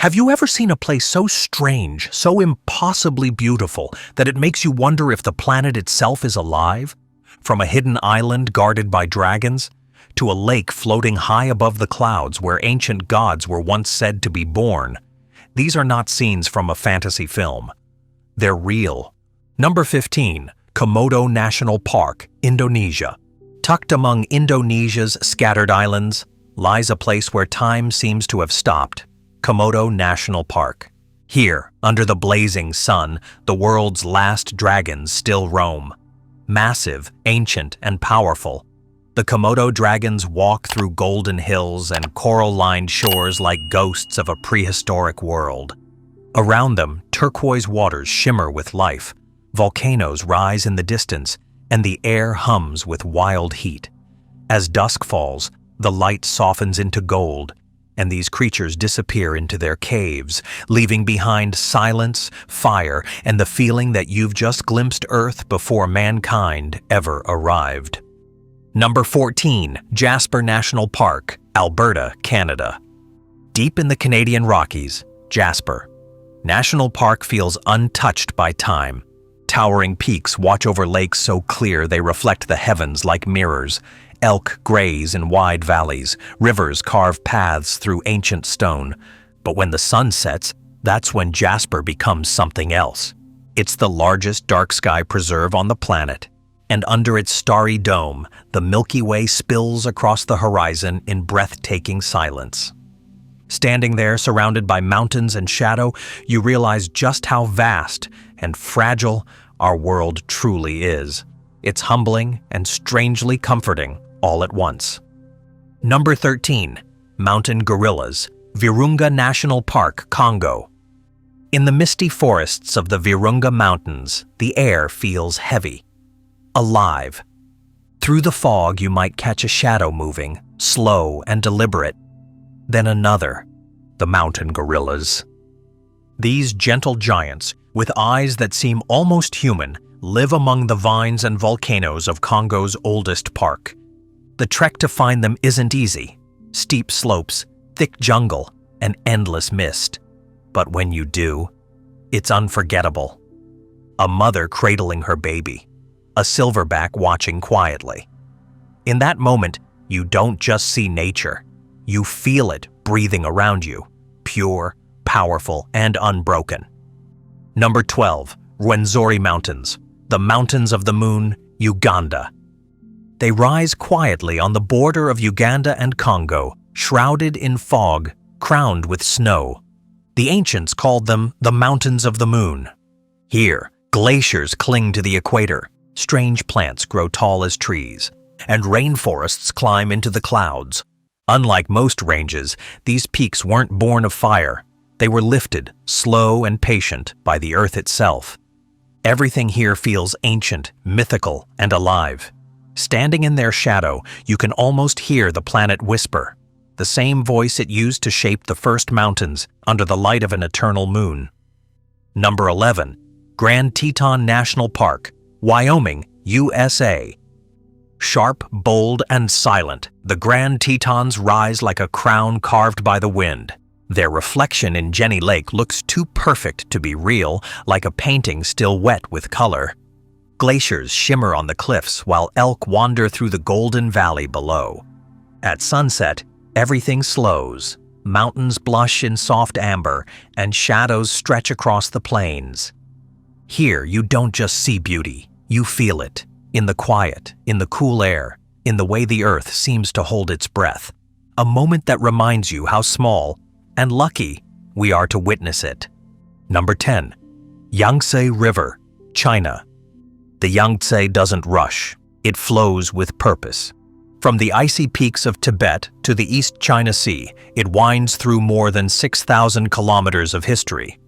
Have you ever seen a place so strange, so impossibly beautiful, that it makes you wonder if the planet itself is alive? From a hidden island guarded by dragons, to a lake floating high above the clouds where ancient gods were once said to be born, these are not scenes from a fantasy film. They're real. Number 15. Komodo National Park, Indonesia. Tucked among Indonesia's scattered islands lies a place where time seems to have stopped. Komodo National Park. Here, under the blazing sun, the world's last dragons still roam. Massive, ancient, and powerful, the Komodo dragons walk through golden hills and coral-lined shores like ghosts of a prehistoric world. Around them, turquoise waters shimmer with life, volcanoes rise in the distance, and the air hums with wild heat. As dusk falls, the light softens into gold, and these creatures disappear into their caves, leaving behind silence, fire, and the feeling that you've just glimpsed Earth before mankind ever arrived. Number 14. Jasper National Park, Alberta, Canada. Deep in the Canadian Rockies, Jasper National Park feels untouched by time. Towering peaks watch over lakes so clear they reflect the heavens like mirrors. Elk graze in wide valleys, rivers carve paths through ancient stone. But when the sun sets, that's when Jasper becomes something else. It's the largest dark sky preserve on the planet, and under its starry dome, the Milky Way spills across the horizon in breathtaking silence. Standing there surrounded by mountains and shadow, you realize just how vast and fragile our world truly is. It's humbling and strangely comforting all at once. Number 13. Mountain Gorillas, Virunga National Park, Congo. In the misty forests of the Virunga Mountains, the air feels heavy, alive. Through the fog, you might catch a shadow moving, slow and deliberate. Then another, the mountain gorillas. These gentle giants, with eyes that seem almost human, live among the vines and volcanoes of Congo's oldest park. The trek to find them isn't easy. Steep slopes, thick jungle, and endless mist. But when you do, it's unforgettable. A mother cradling her baby, a silverback watching quietly. In that moment, you don't just see nature. You feel it breathing around you, pure, powerful, and unbroken. Number 12. Rwenzori Mountains, the Mountains of the Moon, Uganda. They rise quietly on the border of Uganda and Congo, shrouded in fog, crowned with snow. The ancients called them the Mountains of the Moon. Here, glaciers cling to the equator, strange plants grow tall as trees, and rainforests climb into the clouds. Unlike most ranges, these peaks weren't born of fire. They were lifted, slow and patient, by the earth itself. Everything here feels ancient, mythical, and alive. Standing in their shadow, you can almost hear the planet whisper, the same voice it used to shape the first mountains under the light of an eternal moon. Number 11. Grand Teton National Park, Wyoming, USA. Sharp, bold, and silent, the Grand Tetons rise like a crown carved by the wind. Their reflection in Jenny Lake looks too perfect to be real, like a painting still wet with color. Glaciers shimmer on the cliffs while elk wander through the golden valley below. At sunset, everything slows. Mountains blush in soft amber, and shadows stretch across the plains. Here, you don't just see beauty, you feel it. In the quiet, in the cool air, in the way the earth seems to hold its breath. A moment that reminds you how small and lucky we are to witness it. Number 10. Yangtze River, China. The Yangtze doesn't rush, it flows with purpose. From the icy peaks of Tibet to the East China Sea, it winds through more than 6,000 kilometers of history.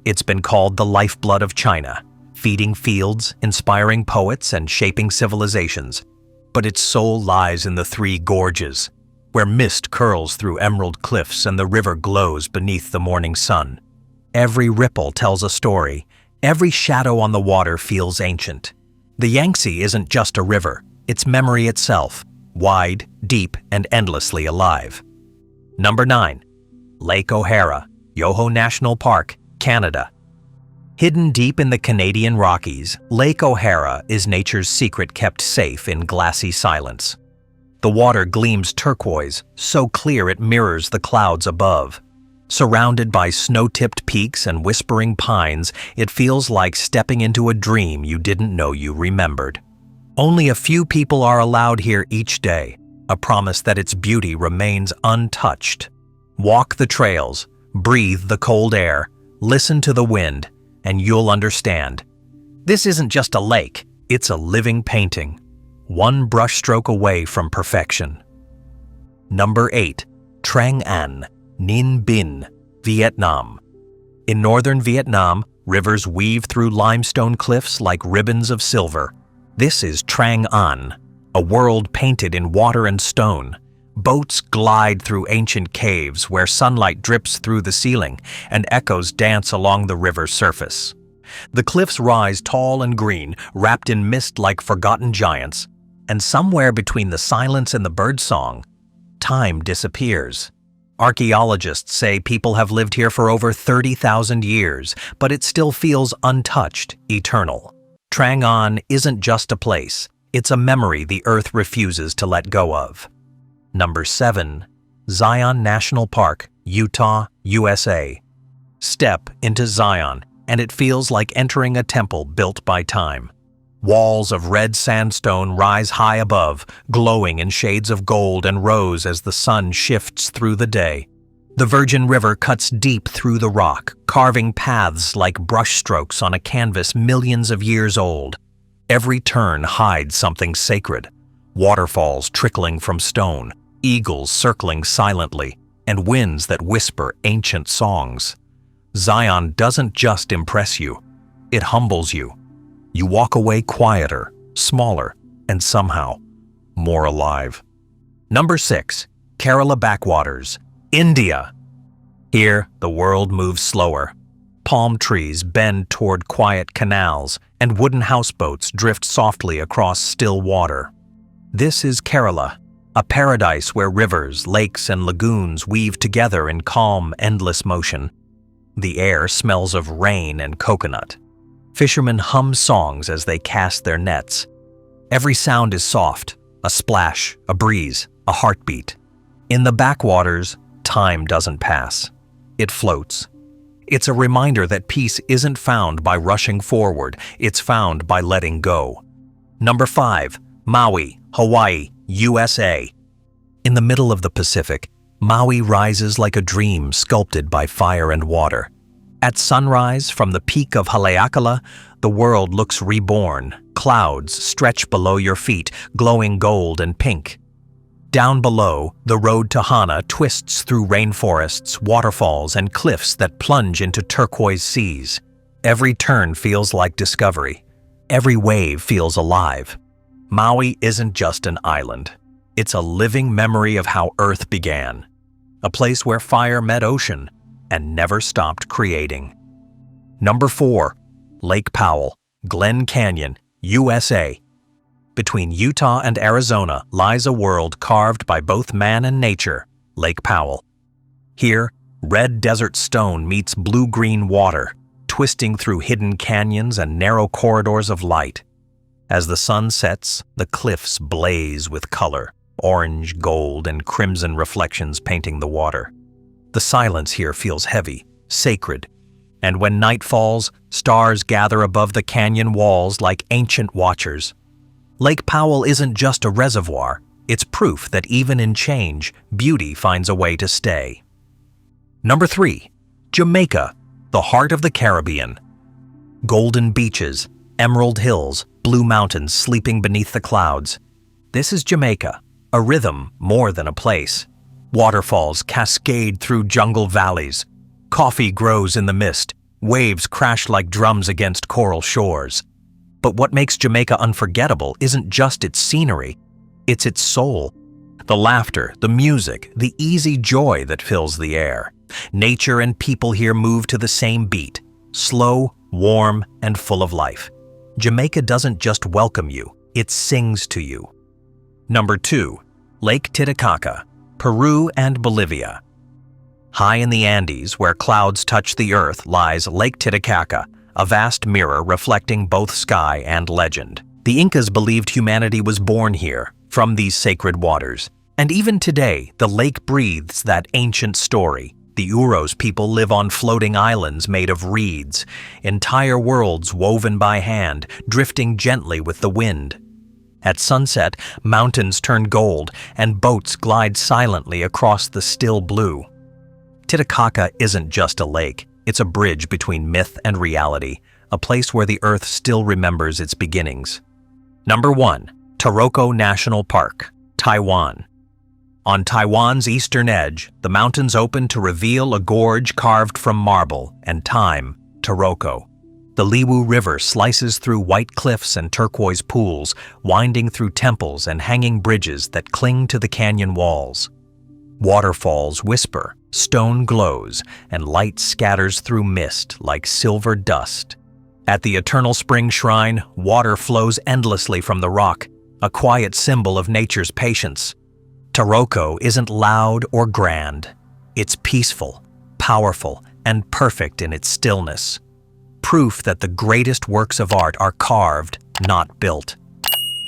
It's been called the lifeblood of China, feeding fields, inspiring poets, and shaping civilizations. But its soul lies in the Three Gorges, where mist curls through emerald cliffs and the river glows beneath the morning sun. Every ripple tells a story. Every shadow on the water feels ancient. The Yangtze isn't just a river, it's memory itself, wide, deep, and endlessly alive. Number 9. Lake O'Hara, Yoho National Park, Canada. Hidden deep in the Canadian Rockies, Lake O'Hara is nature's secret kept safe in glassy silence. The water gleams turquoise, so clear it mirrors the clouds above. Surrounded by snow-tipped peaks and whispering pines, it feels like stepping into a dream you didn't know you remembered. Only a few people are allowed here each day, a promise that its beauty remains untouched. Walk the trails, breathe the cold air, listen to the wind, and you'll understand. This isn't just a lake, it's a living painting, one brushstroke away from perfection. Number 8. Trang An, Ninh Binh, Vietnam. In northern Vietnam, rivers weave through limestone cliffs like ribbons of silver. This is Trang An, a world painted in water and stone. Boats glide through ancient caves where sunlight drips through the ceiling and echoes dance along the river's surface. The cliffs rise tall and green, wrapped in mist like forgotten giants, and somewhere between the silence and the birdsong, time disappears. Archaeologists say people have lived here for over 30,000 years, but it still feels untouched, eternal. Trang An isn't just a place, it's a memory the earth refuses to let go of. Number 7. Zion National Park, Utah, USA. Step into Zion, and it feels like entering a temple built by time. Walls of red sandstone rise high above, glowing in shades of gold and rose as the sun shifts through the day. The Virgin River cuts deep through the rock, carving paths like brushstrokes on a canvas millions of years old. Every turn hides something sacred. Waterfalls trickling from stone, eagles circling silently, and winds that whisper ancient songs. Zion doesn't just impress you, it humbles you. You walk away quieter, smaller, and somehow more alive. Number 6. Kerala Backwaters, India. Here, the world moves slower. Palm trees bend toward quiet canals, and wooden houseboats drift softly across still water. This is Kerala, a paradise where rivers, lakes, and lagoons weave together in calm, endless motion. The air smells of rain and coconut. Fishermen hum songs as they cast their nets. Every sound is soft, a splash, a breeze, a heartbeat. In the backwaters, time doesn't pass. It floats. It's a reminder that peace isn't found by rushing forward, it's found by letting go. Number 5. Maui, Hawaii, USA. In the middle of the Pacific, Maui rises like a dream sculpted by fire and water. At sunrise, from the peak of Haleakala, the world looks reborn. Clouds stretch below your feet, glowing gold and pink. Down below, the road to Hana twists through rainforests, waterfalls, and cliffs that plunge into turquoise seas. Every turn feels like discovery. Every wave feels alive. Maui isn't just an island. It's a living memory of how Earth began. A place where fire met ocean and never stopped creating. Number 4. Lake Powell, Glen Canyon, USA. Between Utah and Arizona lies a world carved by both man and nature, Lake Powell. Here, red desert stone meets blue-green water, twisting through hidden canyons and narrow corridors of light. As the sun sets, the cliffs blaze with color, orange, gold, and crimson reflections painting the water. The silence here feels heavy, sacred, and when night falls, stars gather above the canyon walls like ancient watchers. Lake Powell isn't just a reservoir, it's proof that even in change, beauty finds a way to stay. Number 3. Jamaica, the heart of the Caribbean. Golden beaches, emerald hills, blue mountains sleeping beneath the clouds. This is Jamaica, a rhythm more than a place. Waterfalls cascade through jungle valleys. Coffee grows in the mist. Waves crash like drums against coral shores. But what makes Jamaica unforgettable isn't just its scenery, it's its soul. The laughter, the music, the easy joy that fills the air. Nature and people here move to the same beat, slow, warm, and full of life. Jamaica doesn't just welcome you, it sings to you. Number 2. Lake Titicaca, Peru and Bolivia. High in the Andes, where clouds touch the earth, lies Lake Titicaca, a vast mirror reflecting both sky and legend. The Incas believed humanity was born here, from these sacred waters. And even today, the lake breathes that ancient story. The Uros people live on floating islands made of reeds, entire worlds woven by hand, drifting gently with the wind. At sunset, mountains turn gold, and boats glide silently across the still blue. Titicaca isn't just a lake, it's a bridge between myth and reality, a place where the earth still remembers its beginnings. Number 1. Taroko National Park, Taiwan. On Taiwan's eastern edge, the mountains open to reveal a gorge carved from marble and time, Taroko. The Liwu River slices through white cliffs and turquoise pools, winding through temples and hanging bridges that cling to the canyon walls. Waterfalls whisper, stone glows, and light scatters through mist like silver dust. At the Eternal Spring Shrine, water flows endlessly from the rock, a quiet symbol of nature's patience. Taroko isn't loud or grand. It's peaceful, powerful, and perfect in its stillness. Proof that the greatest works of art are carved, not built.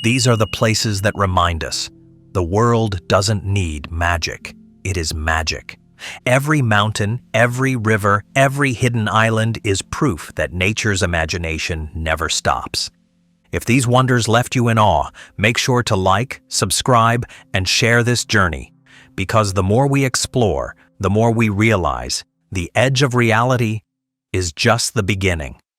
These are the places that remind us, the world doesn't need magic. It is magic. Every mountain, every river, every hidden island is proof that nature's imagination never stops. If these wonders left you in awe, make sure to like, subscribe, and share this journey, because the more we explore, the more we realize the edge of reality is just the beginning.